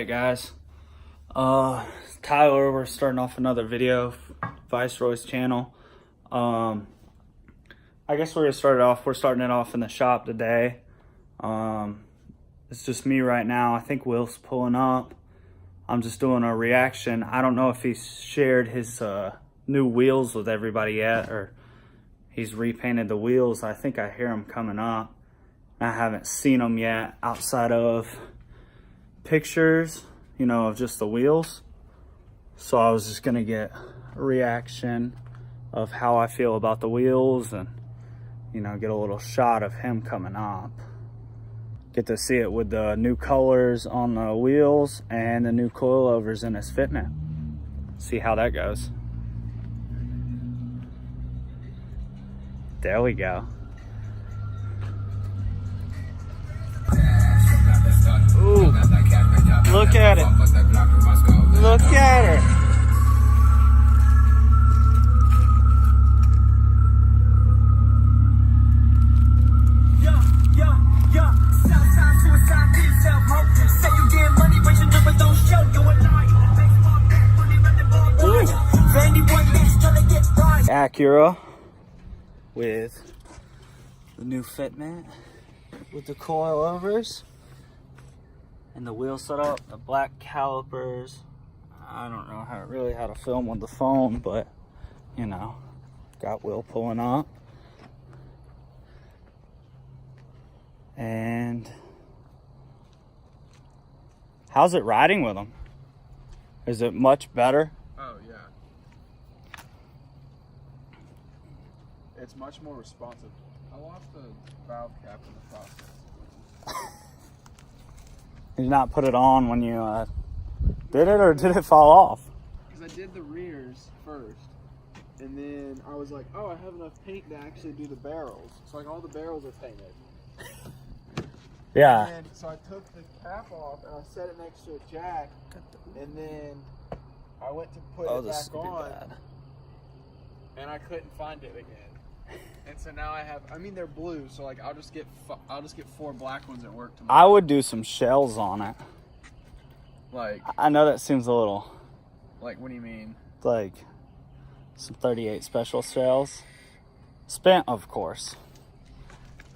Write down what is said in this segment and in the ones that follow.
guys. Tyler, we're starting off another video, Viceroy's channel. I guess we're starting it off in the shop today. It's just me right now. I think Will's pulling up. I'm just doing a reaction. I don't know if he's shared his new wheels with everybody yet, or he's repainted the wheels. I think I hear him coming up. I haven't seen them yet outside of pictures, you know, of just the wheels. So I was just gonna get a reaction of how I feel about the wheels and, you know, get a little shot of him coming up. Get to see it with the new colors on the wheels and the new coilovers in his fitment. See how that goes. There we go. Ooh, look at it. Look at it. Acura with the new fitment with the coilovers and the wheel setup, the black calipers. I don't know how to film with the phone, but you know, got Will pulling up. And how's it riding with them? Is it much better? Oh yeah. It's much more responsive. I lost the valve cap in the process. Did you not put it on when you did it, or did it fall off? Because I did the rears first, and then I was like, oh, I have enough paint to actually do the barrels. So like all the barrels are painted. Yeah. And so I took the cap off and I set it next to a jack, and then I went to put it back on, and I couldn't find it again. And so now I mean they're blue, so like I'll just get 4 black ones at work tomorrow. I would do some shells on it. Like, I know that seems a little. like, what do you mean? Like some 38 special shells. Spent, of course.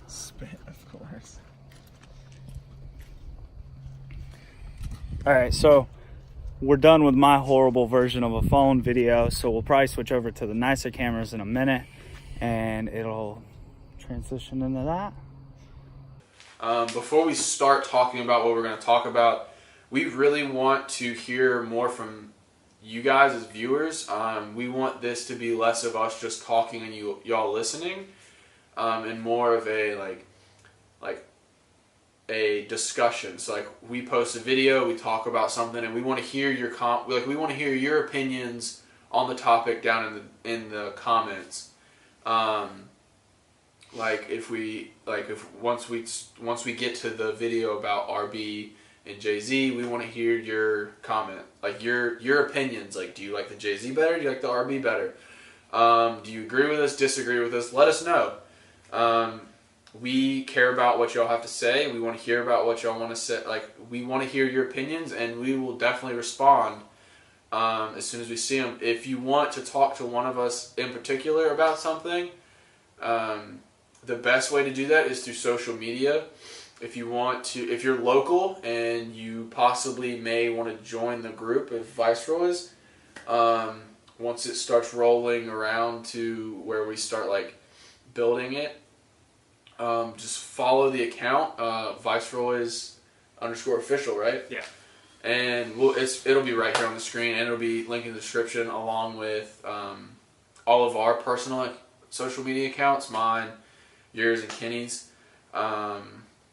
Spit, of course. All right, so we're done with my horrible version of a phone video, so we'll probably switch over to the nicer cameras in a minute, and it'll transition into that. Before we start talking about what we're going to talk about, we really want to hear more from you guys as viewers. We want this to be less of us just talking and y'all listening, and more of a like a discussion. So like we post a video, we talk about something, and we want to hear your we want to hear your opinions on the topic down in the comments. Like if once we get to the video about RB and Jay-Z, we want to hear your comment, like your opinions. Like, do you like the Jay-Z better? Do you like the RB better? Do you agree with us? Disagree with us? Let us know. We care about what y'all have to say. We want to hear about what y'all want to say. Like, we want to hear your opinions, and we will definitely respond as soon as we see them. If you want to talk to one of us in particular about something, the best way to do that is through social media. If you're local and you possibly may want to join the group of Viceroys, once it starts rolling around to where we start like building it, just follow the account, Viceroys_official, right? Yeah. And it'll be right here on the screen, and it'll be linked in the description along with all of our personal social media accounts, mine, yours, and Kenny's.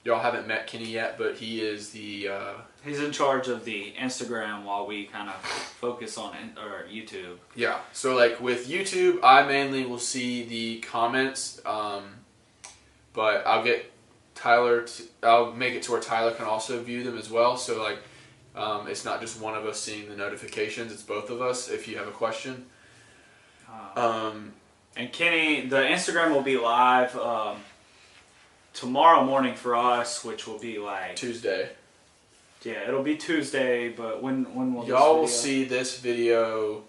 Y'all haven't met Kenny yet, but he is the... He's in charge of the Instagram while we kind of focus on YouTube. Yeah, so like with YouTube, I mainly will see the comments, but I'll get Tyler, I'll make it to where Tyler can also view them as well. So like, it's not just one of us seeing the notifications, it's both of us if you have a question. And Kenny, the Instagram will be live tomorrow morning for us, which will be like Tuesday. Yeah, it'll be Tuesday, but when will y'all will see this video?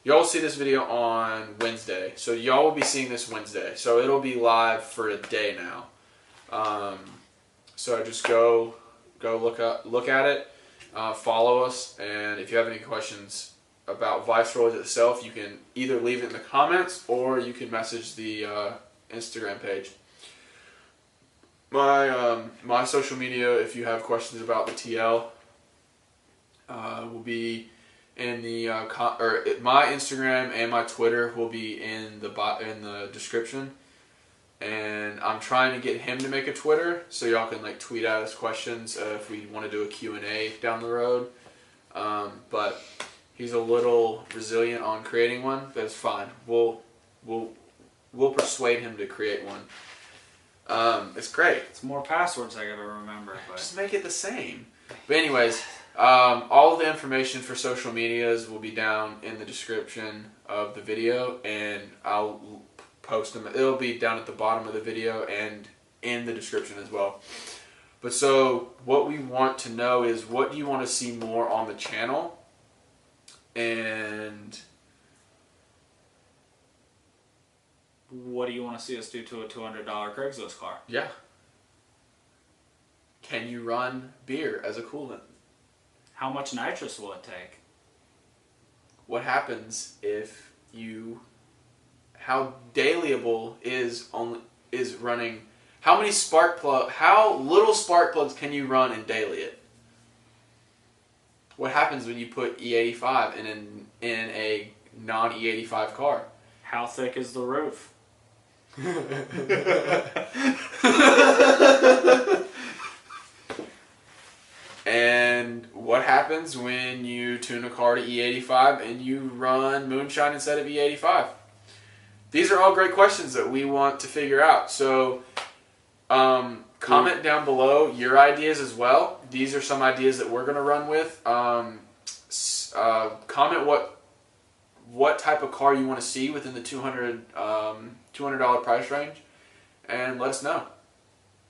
Y'all will see this video on Wednesday, so y'all will be seeing this Wednesday. So it'll be live for a day now. So just go look at it, follow us, and if you have any questions about Viceroy itself, you can either leave it in the comments or you can message the Instagram page. My social media, if you have questions about the TL, will be in the my Instagram and my Twitter will be in the description. And I'm trying to get him to make a Twitter so y'all can like tweet at us questions if we want to do a Q&A down the road. But he's a little resilient on creating one, but it's fine. We'll persuade him to create one. It's great. It's more passwords I gotta remember. But just make it the same. But anyways, all of the information for social medias will be down in the description of the video, and I'll post them. It'll be down at the bottom of the video and in the description as well. But so what we want to know is, what do you want to see more on the channel? And what do you want to see us do to a $200 Craigslist car? Yeah. Can you run beer as a coolant? How much nitrous will it take? What happens if you... How dailyable is running? How little spark plugs can you run and daily it? What happens when you put E85 in a non E85 car? How thick is the roof? And what happens when you tune a car to E85 and you run moonshine instead of E85? These are all great questions that we want to figure out. So comment down below your ideas as well. These are some ideas that we're going to run with. Comment what type of car you want to see within the $200 price range, and let us know.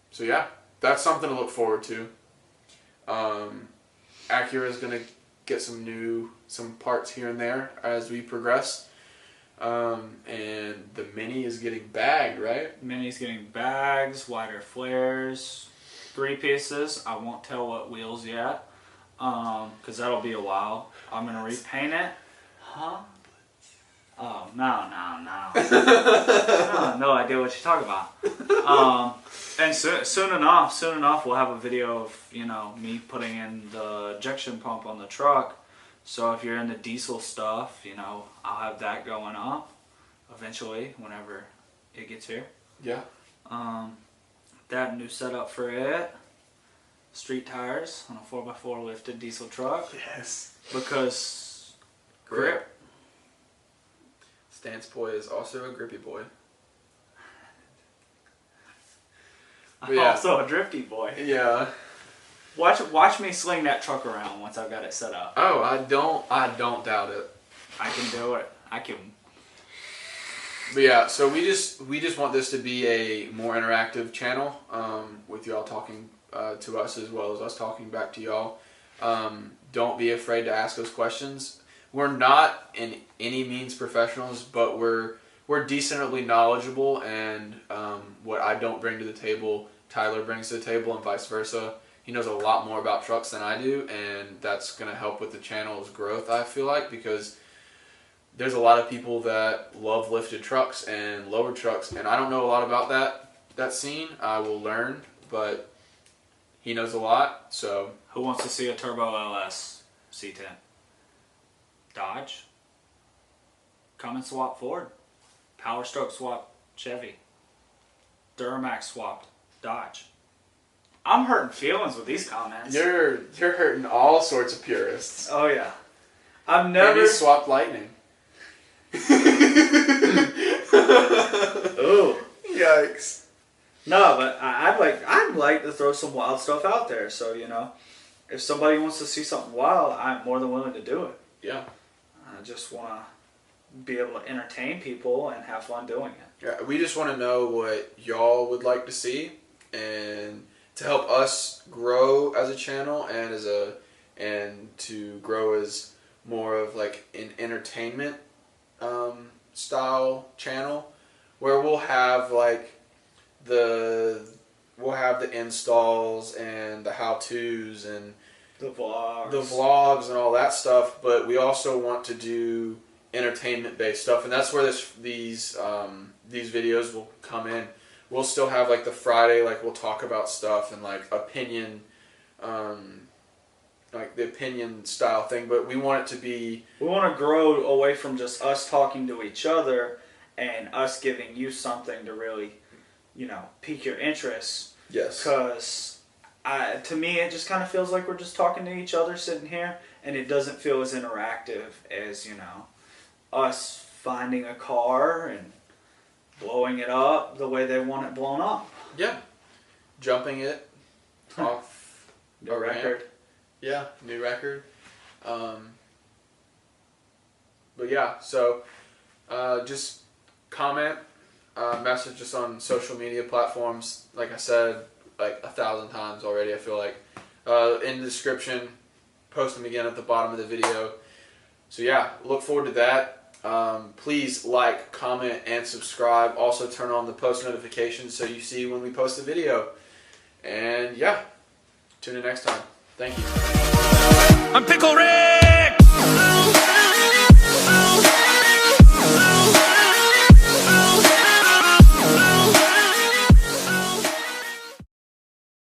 So yeah, that's something to look forward to. Acura is going to get some parts here and there as we progress. And the Mini is getting bagged, right? Mini's getting bags, wider flares, 3 pieces. I won't tell what wheels yet, because that'll be a while. I'm going to repaint it. Huh? Oh, no. No idea what you're talking about. And soon enough, we'll have a video of, me putting in the ejection pump on the truck. So if you're into diesel stuff, I'll have that going up eventually whenever it gets here. Yeah. That new setup for it. Street tires on a 4x4 lifted diesel truck. Yes. Because grip. Stance boy is also a grippy boy. I'm also a drifty boy. Yeah. Watch me sling that truck around once I've got it set up. Oh, I don't doubt it. I can do it. I can. But yeah, so we just want this to be a more interactive channel, with y'all talking to us as well as us talking back to y'all. Don't be afraid to ask us questions. We're not in any means professionals, but we're decently knowledgeable, and what I don't bring to the table, Tyler brings to the table, and vice versa. He knows a lot more about trucks than I do, and that's going to help with the channel's growth, I feel like, because there's a lot of people that love lifted trucks and lowered trucks, and I don't know a lot about that scene. I will learn, but he knows a lot, so... Who wants to see a Turbo LS C10? Dodge? Cummins swap Ford? Power Stroke swap Chevy? Duramax swapped Dodge? I'm hurting feelings with these comments. You're hurting all sorts of purists. Oh yeah. I've never... Maybe swapped Lightning. Ooh. Yikes. No, but I'd like to throw some wild stuff out there. So, if somebody wants to see something wild, I'm more than willing to do it. Yeah. I just want to be able to entertain people and have fun doing it. Yeah, we just want to know what y'all would like to see, and to help us grow as a channel and to grow as more of like an entertainment style channel, where we'll have like the installs and the how-tos and the vlogs and all that stuff, but we also want to do entertainment based stuff, and that's where these videos will come in. We'll still have like the Friday, like we'll talk about stuff and like opinion, like the opinion style thing, but we want it to be... We want to grow away from just us talking to each other and us giving you something to really, you know, pique your interest. Yes. Because to me, it just kind of feels like we're just talking to each other sitting here, and it doesn't feel as interactive as, you know, us finding a car and blowing it up the way they want it blown up. Yeah. Jumping it off the record. Yeah, new record. But yeah, so just comment, message us on social media platforms. Like I said, like 1,000 times already, I feel like. In the description, post them again at the bottom of the video. So yeah, look forward to that. Please like, comment, and subscribe. Also turn on the post notifications so you see when we post a video. And yeah, tune in next time. Thank you. I'm Pickle Rick!